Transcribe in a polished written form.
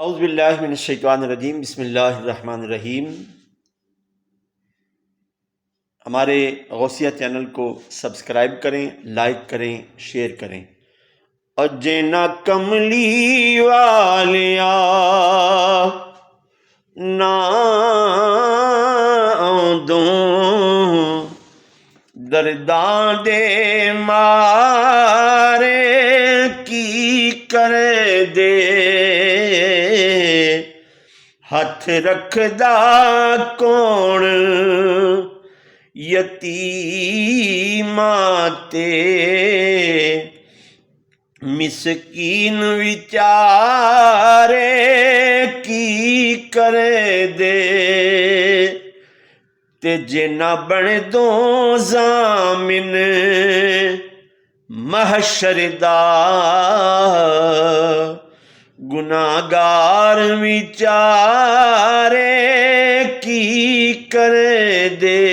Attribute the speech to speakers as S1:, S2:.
S1: औज़ुबिल्लाहिमिनश्शैतानिर्रजीम बिस्मिल्लाहिर्रहमानिर्रहीम। हमारे गौसिया चैनल को सब्सक्राइब करें, लाइक करें, शेयर करें। अजे ना कमली वालिया ना आउंदों दर्दां दे मारे की करे दे हथ रखदा कौन यतीमां ते मिसकीन विचारे की करे दे ते जे ना बने दो ज़ामिन महशर दा गुनाहगार विचारे की करे दे।